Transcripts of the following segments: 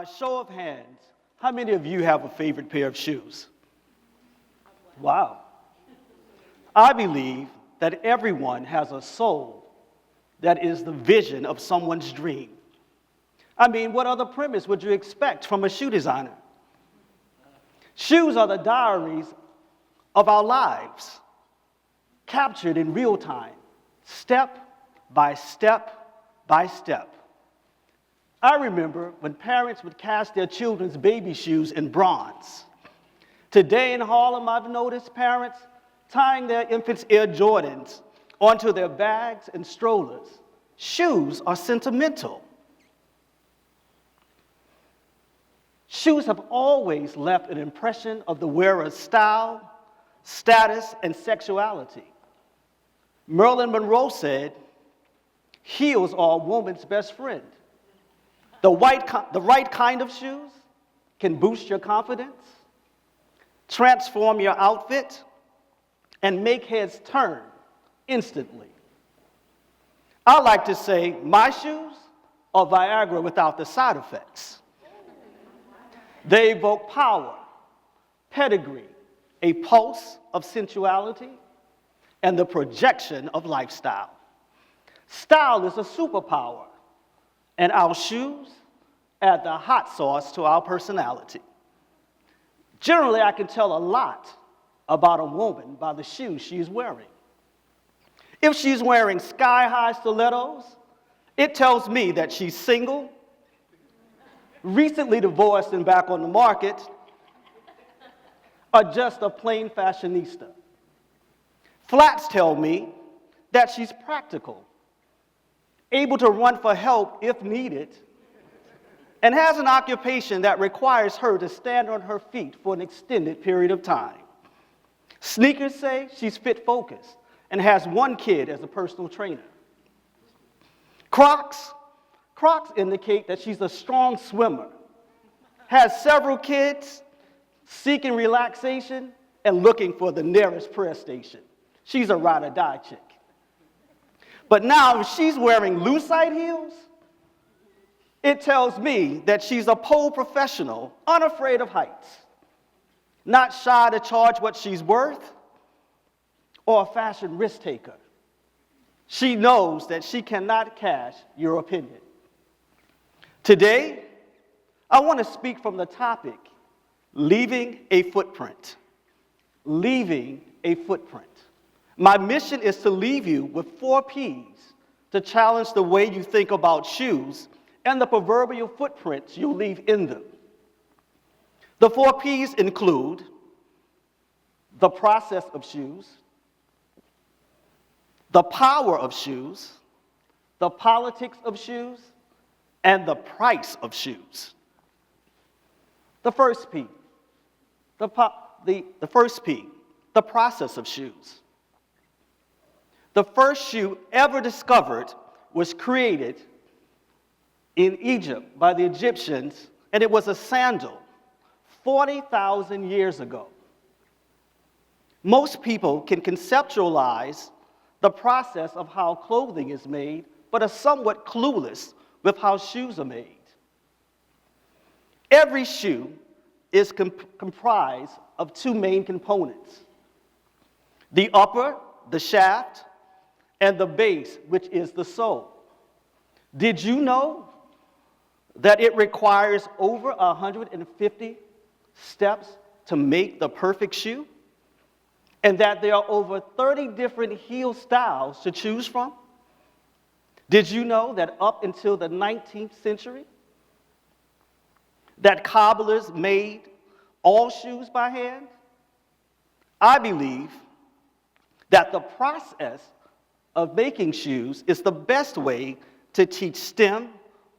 Show of hands, how many of you have a favorite pair of shoes? Wow. I believe that everyone has a soul that is the vision of someone's dream. I mean, what other premise would you expect from a shoe designer? Shoes are the diaries of our lives, captured in real time, step by step by step. I remember when parents would cast their children's baby shoes in bronze. Today in Harlem, I've noticed parents tying their infants' Air Jordans onto their bags and strollers. Shoes are sentimental. Shoes have always left an impression of the wearer's style, status, and sexuality. Marilyn Monroe said, "Heels are a woman's best friend." The right kind of shoes can boost your confidence, transform your outfit, and make heads turn instantly. I like to say my shoes are Viagra without the side effects. They evoke power, pedigree, a pulse of sensuality, and the projection of lifestyle. Style is a superpower, and our shoes add the hot sauce to our personality. Generally, I can tell a lot about a woman by the shoes she's wearing. If she's wearing sky-high stilettos, it tells me that she's single, recently divorced and back on the market, or just a plain fashionista. Flats tell me that she's practical, able to run for help if needed, and has an occupation that requires her to stand on her feet for an extended period of time. Sneakers say she's fit-focused and has one kid as a personal trainer. Crocs indicate that she's a strong swimmer, has several kids, seeking relaxation, and looking for the nearest prayer station. She's a ride-or-die chick. But now, if she's wearing lucite heels, it tells me that she's a pole professional, unafraid of heights, not shy to charge what she's worth, or a fashion risk taker. She knows that she cannot cash your opinion. Today, I want to speak from the topic, leaving a footprint. Leaving a footprint. My mission is to leave you with 4 P's to challenge the way you think about shoes and the proverbial footprints you'll leave in them. The 4 P's include the process of shoes, the power of shoes, the politics of shoes, and the price of shoes. The first P, the process of shoes. The first shoe ever discovered was created in Egypt by the Egyptians, and it was a sandal 40,000 years ago. Most people can conceptualize the process of how clothing is made, but are somewhat clueless with how shoes are made. Every shoe is comprised of 2 main components: the upper, the shaft, and the base, which is the sole. Did you know that it requires over 150 steps to make the perfect shoe? And that there are over 30 different heel styles to choose from? Did you know that up until the 19th century, that cobblers made all shoes by hand? I believe that the process of making shoes is the best way to teach STEM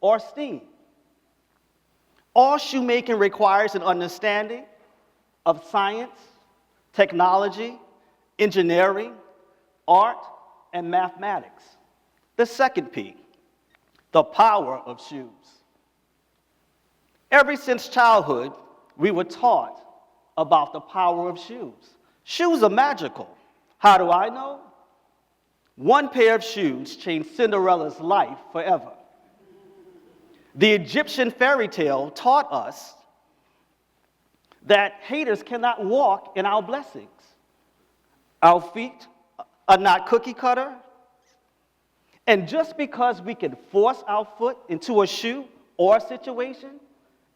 or STEAM. All shoemaking requires an understanding of science, technology, engineering, art, and mathematics. The second P, the power of shoes. Ever since childhood, we were taught about the power of shoes. Shoes are magical. How do I know? One pair of shoes changed Cinderella's life forever. The Egyptian fairy tale taught us that haters cannot walk in our blessings. Our feet are not cookie cutter. And just because we can force our foot into a shoe or a situation,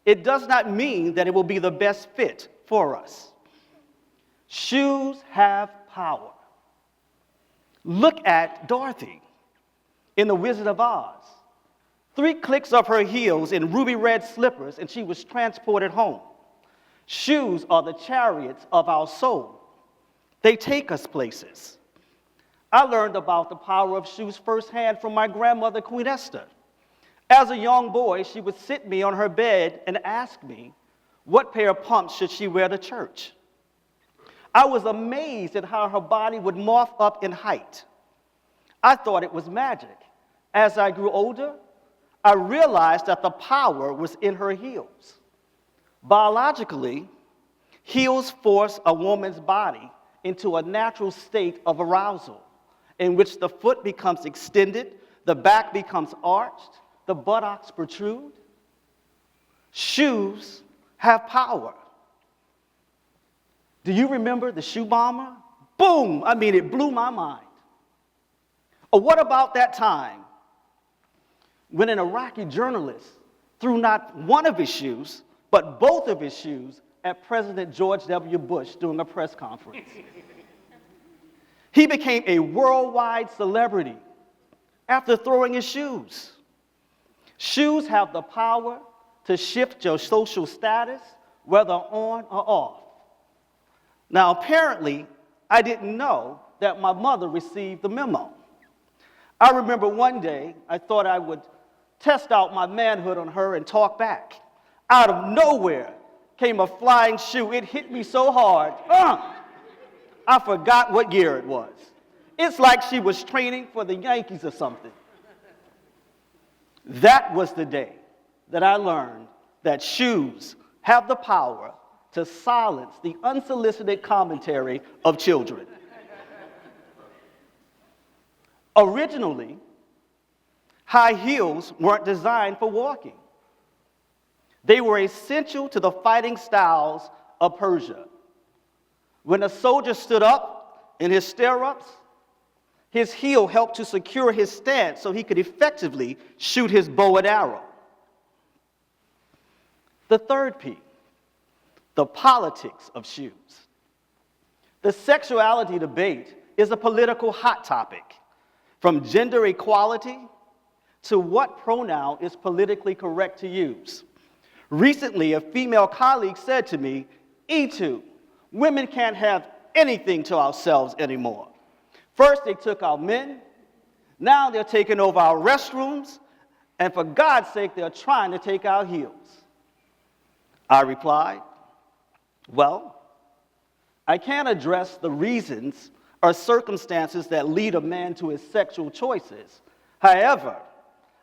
it does not mean that it will be the best fit for us. Shoes have power. Look at Dorothy in The Wizard of Oz. 3 clicks of her heels in ruby red slippers, and she was transported home. Shoes are the chariots of our soul. They take us places. I learned about the power of shoes firsthand from my grandmother, Queen Esther. As a young boy, she would sit me on her bed and ask me, what pair of pumps should she wear to church? I was amazed at how her body would morph up in height. I thought it was magic. As I grew older, I realized that the power was in her heels. Biologically, heels force a woman's body into a natural state of arousal, in which the foot becomes extended, the back becomes arched, the buttocks protrude. Shoes have power. Do you remember the shoe bomber? Boom! I mean, it blew my mind. Or what about that time when an Iraqi journalist threw not one of his shoes, but both of his shoes at President George W. Bush during a press conference? He became a worldwide celebrity after throwing his shoes. Shoes have the power to shift your social status, whether on or off. Now, apparently, I didn't know that my mother received the memo. I remember one day, I thought I would test out my manhood on her and talk back. Out of nowhere came a flying shoe. It hit me so hard, I forgot what year it was. It's like she was training for the Yankees or something. That was the day that I learned that shoes have the power to silence the unsolicited commentary of children. Originally, high heels weren't designed for walking. They were essential to the fighting styles of Persia. When a soldier stood up in his stirrups, his heel helped to secure his stance so he could effectively shoot his bow and arrow. The third P, the politics of shoes. The sexuality debate is a political hot topic, from gender equality to what pronoun is politically correct to use. Recently, a female colleague said to me, Etu, women can't have anything to ourselves anymore. First, they took our men. Now they're taking over our restrooms. And for God's sake, they're trying to take our heels. I replied, well, I can't address the reasons or circumstances that lead a man to his sexual choices. However,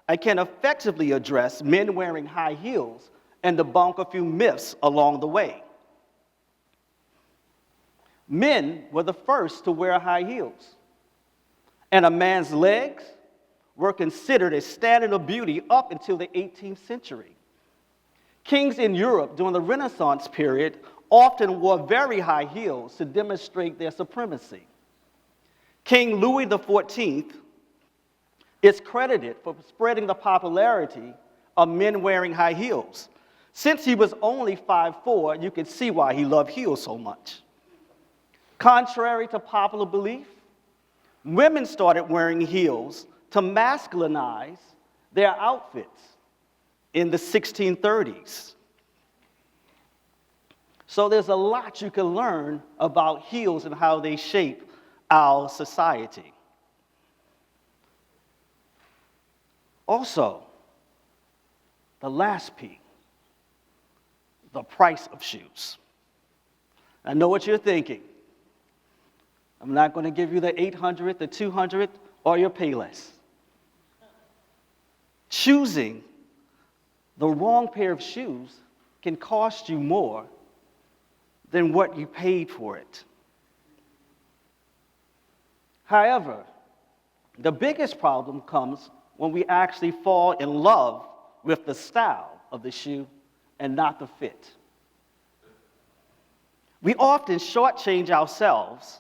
I can effectively address men wearing high heels and debunk a few myths along the way. Men were the first to wear high heels, and a man's legs were considered a standard of beauty up until the 18th century. Kings in Europe during the Renaissance period often wore very high heels to demonstrate their supremacy. King Louis XIV is credited for spreading the popularity of men wearing high heels. Since he was only 5'4", you can see why he loved heels so much. Contrary to popular belief, women started wearing heels to masculinize their outfits in the 1630s. So there's a lot you can learn about heels and how they shape our society. Also, the last P, the price of shoes. I know what you're thinking. I'm not going to give you the $800, the $200, or your Payless. Choosing the wrong pair of shoes can cost you more than what you paid for it. However, the biggest problem comes when we actually fall in love with the style of the shoe and not the fit. We often shortchange ourselves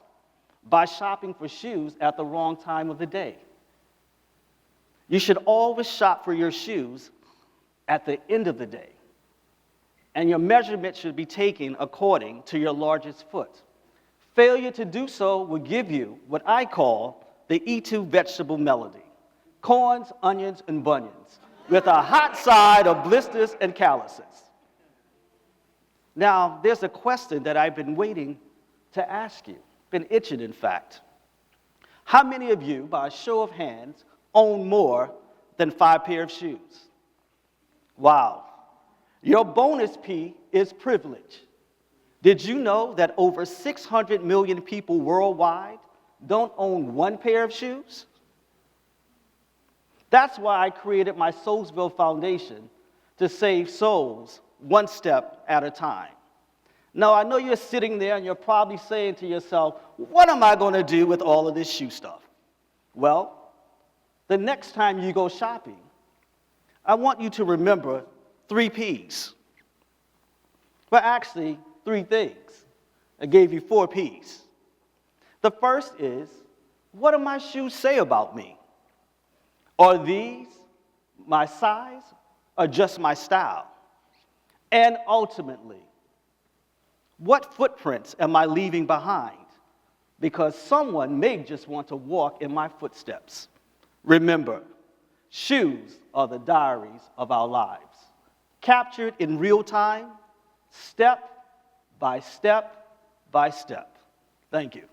by shopping for shoes at the wrong time of the day. You should always shop for your shoes at the end of the day, and your measurement should be taken according to your largest foot. Failure to do so will give you what I call the Etu vegetable melody: corns, onions, and bunions, with a hot side of blisters and calluses. Now, there's a question that I've been waiting to ask you, been itching, in fact. How many of you, by a show of hands, own more than 5 pairs of shoes? Wow. Your bonus P is privilege. Did you know that over 600 million people worldwide don't own 1 pair of shoes? That's why I created my Solesville Foundation, to save souls one step at a time. Now, I know you're sitting there and you're probably saying to yourself, what am I going to do with all of this shoe stuff? Well, the next time you go shopping, I want you to remember 3 P's. Well, actually, 3 things. I gave you 4 P's. The first is, what do my shoes say about me? Are these my size or just my style? And ultimately, what footprints am I leaving behind? Because someone may just want to walk in my footsteps. Remember, shoes are the diaries of our lives, captured in real time, step by step by step. Thank you.